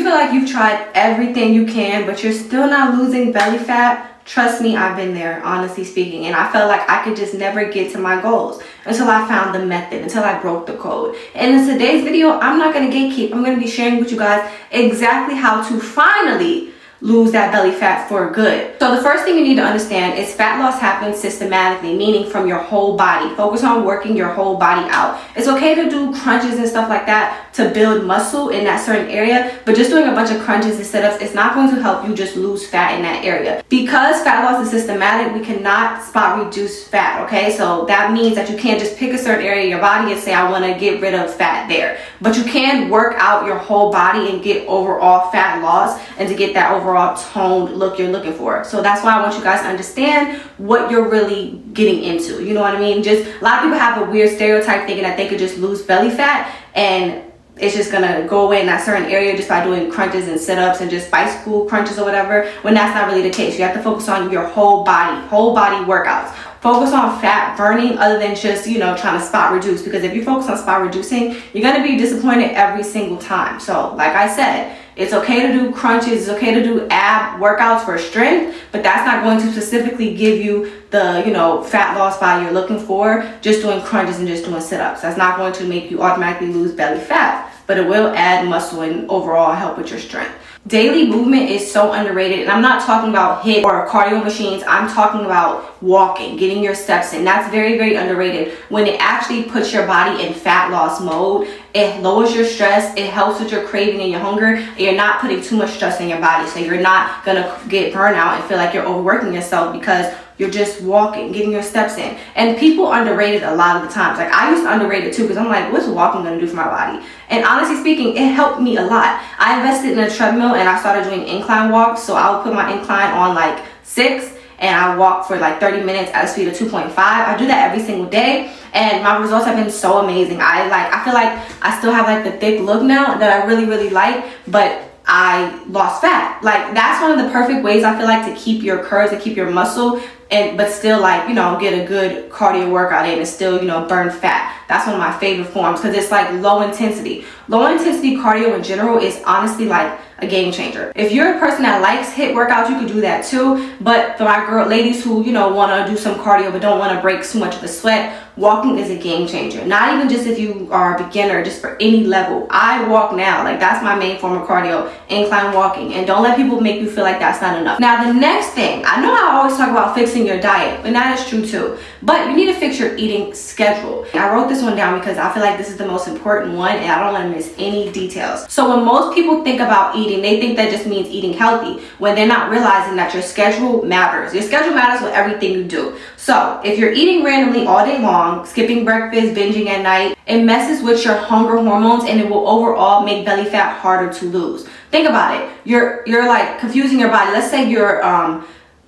feel like you've tried everything you can, but you're still not losing belly fat, trust me, I've been there, honestly speaking. And I felt like I could just never get to my goals until I found the method, until I broke the code. And in today's video, I'm not going to gatekeep. I'm going to be sharing with you guys exactly how to finally lose that belly fat for good. So the first thing you need to understand is fat loss happens systematically, meaning from your whole body. Focus on working your whole body out. It's okay to do crunches and stuff like that to build muscle in that certain area, but just doing a bunch of crunches and sit-ups is not going to help you just lose fat in that area. Because fat loss is systematic, we cannot spot reduce fat, okay? So that means that you can't just pick a certain area of your body and say, I want to get rid of fat there. But you can work out your whole body and get overall fat loss and to get that overall toned look you're looking for. So that's why I want you guys to understand what you're really getting into. You know what I mean? Just a lot of people have a weird stereotype thinking that they could just lose belly fat and it's just gonna go away in that certain area just by doing crunches and sit-ups and just bicycle crunches or whatever, when that's not really the case. You have to focus on your whole body workouts. Focus on fat burning other than just, you know, trying to spot reduce, because if you focus on spot reducing, you're gonna be disappointed every single time. So like I said, it's okay to do crunches, it's okay to do ab workouts for strength, but that's not going to specifically give you the, you know, fat loss body you're looking for. Just doing crunches and just doing sit-ups, that's not going to make you automatically lose belly fat, but it will add muscle and overall help with your strength. Daily movement is so underrated, and I'm not talking about HIIT or cardio machines. I'm talking about walking, getting your steps in. That's very, very underrated. When it actually puts your body in fat loss mode, it lowers your stress, it helps with your craving and your hunger, and you're not putting too much stress in your body. So you're not gonna get burnout and feel like you're overworking yourself because you're just walking, getting your steps in. And people underrate it a lot of the times. Like I used to underrate it too, because I'm like, what's walking gonna do for my body? And honestly speaking, it helped me a lot. I invested in a treadmill and I started doing incline walks. So I would put my incline on like 6 and I walk for like 30 minutes at a speed of 2.5. I do that every single day and my results have been so amazing. I feel like I still have like the thick look now that I really, really like, but I lost fat. Like that's one of the perfect ways I feel like to keep your curves, to keep your muscle, and but still, like, you know, get a good cardio workout in and still, you know, burn fat. That's one of my favorite forms because it's like low intensity. Low intensity cardio in general is honestly like a game changer. If you're a person that likes HIIT workouts, you could do that too. But for my ladies who, you know, want to do some cardio but don't want to break too much of a sweat, walking is a game changer. Not even just if you are a beginner, just for any level. I walk now. Like that's my main form of cardio, incline walking. And don't let people make you feel like that's not enough. Now the next thing, I know I always talk about fixing your diet, and that is true too. But you need to fix your eating schedule. And I wrote this one down because I feel like this is the most important one and I don't want to miss any details. So when most people think about eating, they think that just means eating healthy, when they're not realizing that your schedule matters. Your schedule matters with everything you do. So if you're eating randomly all day long, skipping breakfast, binging at night, it messes with your hunger hormones and it will overall make belly fat harder to lose. Think about it. You're like confusing your body. Let's say you're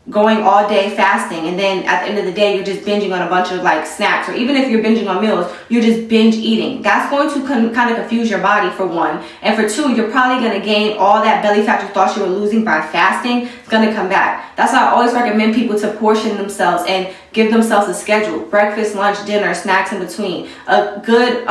going all day fasting and then at the end of the day you're just binging on a bunch of like snacks, or even if you're binging on meals, you're just binge eating. That's going to kind of confuse your body, for one, and for two, you're probably going to gain all that belly fat you thought you were losing by fasting. It's going to come back. That's why I always recommend people to portion themselves and give themselves a schedule: breakfast, lunch, dinner, snacks in between. A good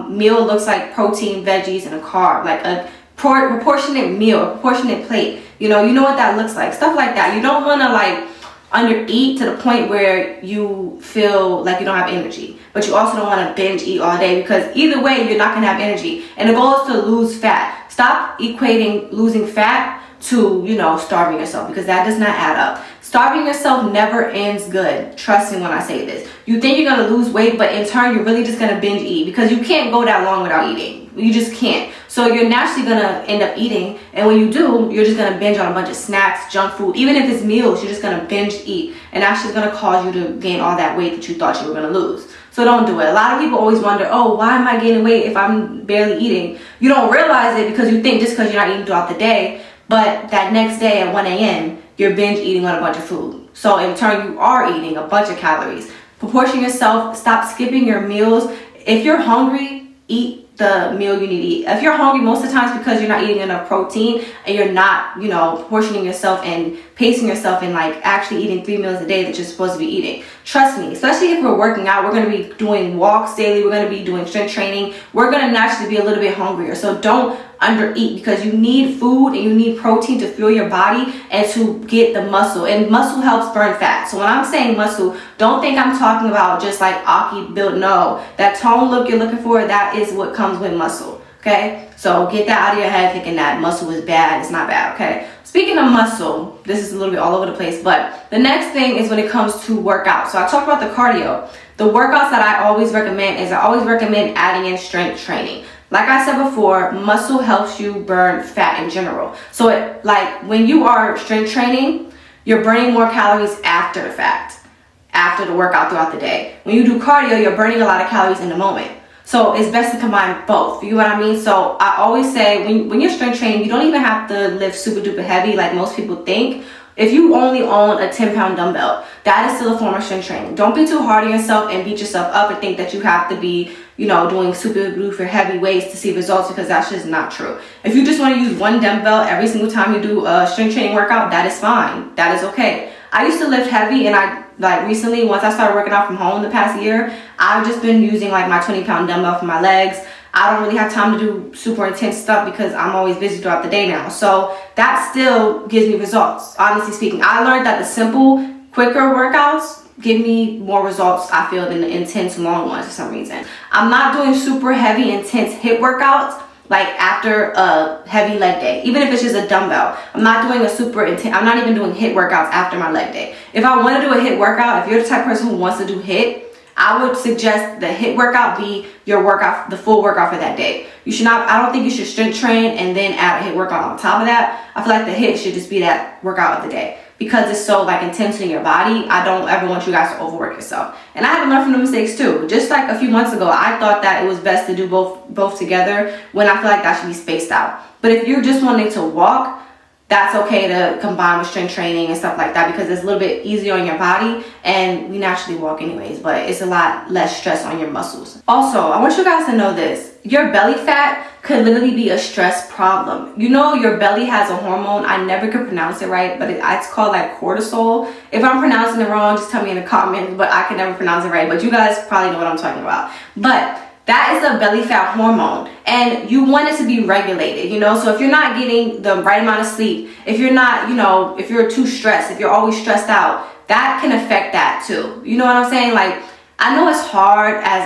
meal looks like protein, veggies, and a carb, like a proportionate meal, a proportionate plate. You know what that looks like. Stuff like that. You don't want to like undereat to the point where you feel like you don't have energy, but you also don't want to binge eat all day, because either way you're not going to have energy. And the goal is to lose fat. Stop equating losing fat to, you know, starving yourself, because that does not add up. Starving yourself never ends good. Trust me when I say this. You think you're going to lose weight, but in turn you're really just going to binge eat, because you can't go that long without eating. You just can't. So you're naturally going to end up eating, and when you do, you're just going to binge on a bunch of snacks, junk food. Even if it's meals, you're just going to binge eat, and that's just going to cause you to gain all that weight that you thought you were going to lose. So don't do it. A lot of people always wonder, oh, why am I gaining weight if I'm barely eating? You don't realize it because you think just because you're not eating throughout the day, but that next day at 1 a.m., you're binge eating on a bunch of food. So in turn, you are eating a bunch of calories. Proportion yourself. Stop skipping your meals. If you're hungry, eat the meal you need to eat. If you're hungry, most of the times because you're not eating enough protein and you're not, you know, proportioning yourself and pacing yourself and like actually eating 3 meals a day that you're supposed to be eating. Trust me, especially if we're working out, we're going to be doing walks daily, we're going to be doing strength training, we're going to naturally be a little bit hungrier. So don't undereat, because you need food and you need protein to fuel your body and to get the muscle, and muscle helps burn fat. So when I'm saying muscle, don't think I'm talking about just like Aki build. No, that tone look you're looking for, that is what comes with muscle. Okay, so get that out of your head thinking that muscle is bad. It's not bad. Okay, speaking of muscle, this is a little bit all over the place, but the next thing is when it comes to workouts. So I talked about the cardio. The workouts that I always recommend is I always recommend adding in strength training. Like I said before, muscle helps you burn fat in general. So like when you are strength training, you're burning more calories after the fact, after the workout throughout the day. When you do cardio, you're burning a lot of calories in the moment. So it's best to combine both. You know what I mean? So I always say when you're strength training, you don't even have to lift super duper heavy like most people think. If you only own a 10-pound dumbbell, that is still a form of strength training. Don't be too hard on yourself and beat yourself up and think that you have to be, doing super duper heavy weights to see results, because that's just not true. If you just want to use one dumbbell every single time you do a strength training workout, that is fine. That is okay. I used to lift heavy, and recently, once I started working out from home the past year, I've just been using like my 20-pound dumbbell for my legs. I don't really have time to do super intense stuff because I'm always busy throughout the day now. So that still gives me results. Honestly speaking, I learned that the simple, quicker workouts give me more results, I feel, than the intense long ones for some reason. I'm not doing super heavy, intense HIIT workouts like after a heavy leg day, even if it's just a dumbbell. I'm not doing a super intense, I'm not even doing HIIT workouts after my leg day. If I want to do a HIIT workout, if you're the type of person who wants to do HIIT, I would suggest the HIIT workout be your workout, the full workout for that day. You should not, I don't think you should strength train and then add a HIIT workout on top of that. I feel like the HIIT should just be that workout of the day, because it's so like intense in your body. I don't ever want you guys to overwork yourself. And I had to learn from the mistakes too. Just like a few months ago, I thought that it was best to do both together, when I feel like that should be spaced out. But if you're just wanting to walk, that's okay to combine with strength training and stuff like that, because it's a little bit easier on your body, and we naturally walk anyways, but it's a lot less stress on your muscles. Also, I want you guys to know this. Your belly fat could literally be a stress problem. Your belly has a hormone. I never could pronounce it right, but it's called like cortisol. If I'm pronouncing it wrong, just tell me in the comments, but I can never pronounce it right. But you guys probably know what I'm talking about. But that is a belly fat hormone, and you want it to be regulated, so if you're not getting the right amount of sleep, if you're not, if you're too stressed, if you're always stressed out, that can affect that too. You know what I'm saying? Like, I know it's hard as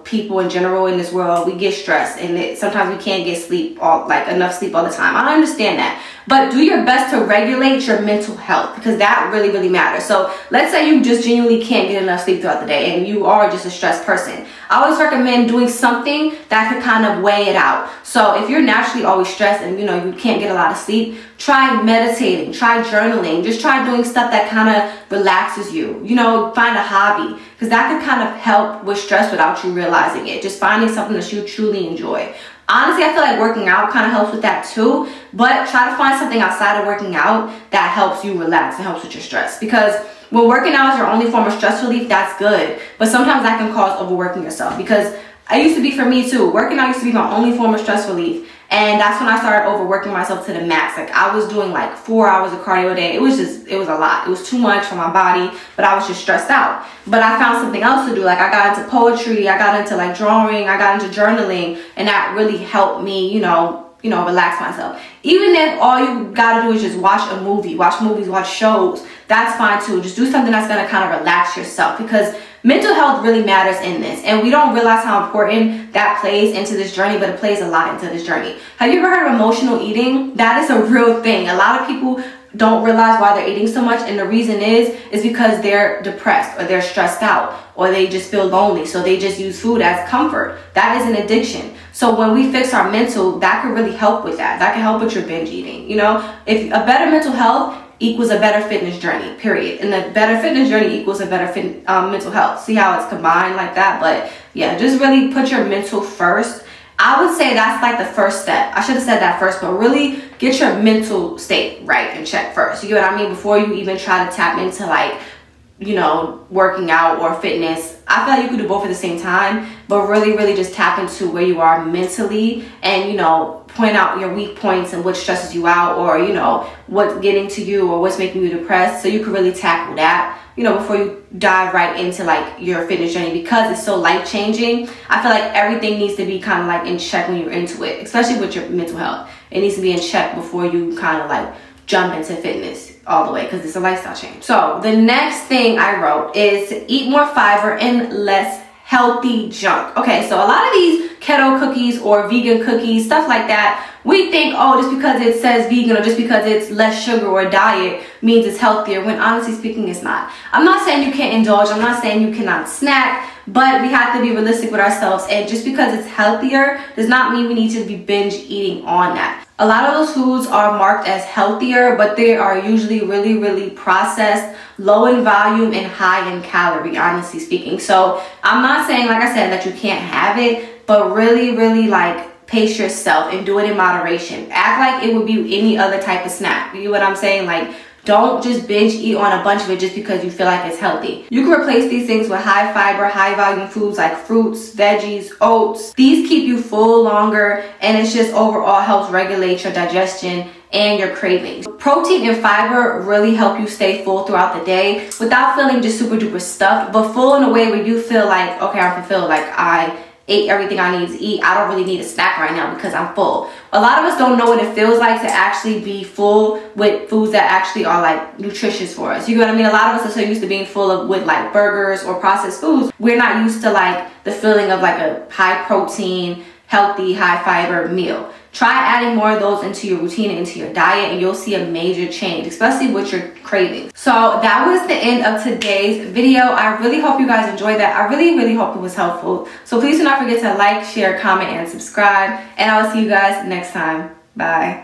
people in general in this world, we get stressed, and sometimes we can't get enough sleep all the time. I understand that. But do your best to regulate your mental health, because that really, really matters. So let's say you just genuinely can't get enough sleep throughout the day and you are just a stressed person. I always recommend doing something that could kind of weigh it out. So if you're naturally always stressed and you can't get a lot of sleep, try meditating, try journaling, just try doing stuff that kind of relaxes you. Find a hobby, because that could kind of help with stress without you realizing it. Just finding something that you truly enjoy. Honestly, I feel like working out kind of helps with that too, but try to find something outside of working out that helps you relax and helps with your stress, because when working out is your only form of stress relief, that's good, but sometimes that can cause overworking yourself, because it used to be for me too. Working out used to be my only form of stress relief, and that's when I started overworking myself to the max. Like, I was doing like 4 hours of cardio a day. It was a lot. It was too much for my body, but I was just stressed out. But I found something else to do. Like, I got into poetry, I got into like drawing, I got into journaling, and that really helped me, relax myself. Even if all you gotta do is just watch a movie, watch movies, watch shows, that's fine too. Just do something that's gonna kind of relax yourself, because mental health really matters in this, and we don't realize how important that plays into this journey, but it plays a lot into this journey. Have you ever heard of emotional eating? That is a real thing. A lot of people don't realize why they're eating so much, and the reason is because they're depressed, or they're stressed out, or they just feel lonely, so they just use food as comfort. That is an addiction. So when we fix our mental, that can really help with that. That can help with your binge eating. If a better mental health equals a better fitness journey, period. And a better fitness journey equals a better mental health. See how it's combined like that? But yeah, just really put your mental first. I would say that's like the first step. I should have said that first, but really get your mental state right and check first. You get what I mean? Before you even try to tap into working out or fitness. I feel like you could do both at the same time, but really, really just tap into where you are mentally and, point out your weak points and what stresses you out, or you know, what's getting to you or what's making you depressed, so you can really tackle that, you know, before you dive right into like your fitness journey. Because it's so life-changing, I feel like everything needs to be kind of like in check when you're into it, especially with your mental health. It needs to be in check before you kind of like jump into fitness all the way, because it's a lifestyle change. So the next thing I wrote is to eat more fiber and less healthy junk. Okay, so a lot of these keto cookies or vegan cookies, stuff like that, we think, oh, just because it says vegan or just because it's less sugar or diet means it's healthier, when honestly speaking, it's not. I'm not saying you can't indulge, I'm not saying you cannot snack, but we have to be realistic with ourselves, and just because it's healthier does not mean we need to be binge eating on that. A lot of those foods are marked as healthier, but they are usually really, really processed, low in volume and high in calorie, honestly speaking. So I'm not saying, like I said, that you can't have it, but really, really like pace yourself and do it in moderation. Act like it would be any other type of snack. You know what I'm saying? Like, don't just binge eat on a bunch of it just because you feel like it's healthy. You can replace these things with high fiber, high volume foods like fruits, veggies, oats. These keep you full longer, and it's just overall helps regulate your digestion and your cravings. Protein and fiber really help you stay full throughout the day without feeling just super duper stuffed, but full in a way where you feel like, okay, I'm fulfilled, like I ate everything I need to eat. I don't really need a snack right now because I'm full. A lot of us don't know what it feels like to actually be full with foods that actually are like nutritious for us. You know what I mean? A lot of us are so used to being full of with like burgers or processed foods. We're not used to like the feeling of like a high protein, healthy, high fiber meal. Try adding more of those into your routine and into your diet, and you'll see a major change, especially with your cravings. So that was the end of today's video. I really hope you guys enjoyed that. I really, really hope it was helpful. So please do not forget to like, share, comment, and subscribe. And I will see you guys next time. Bye.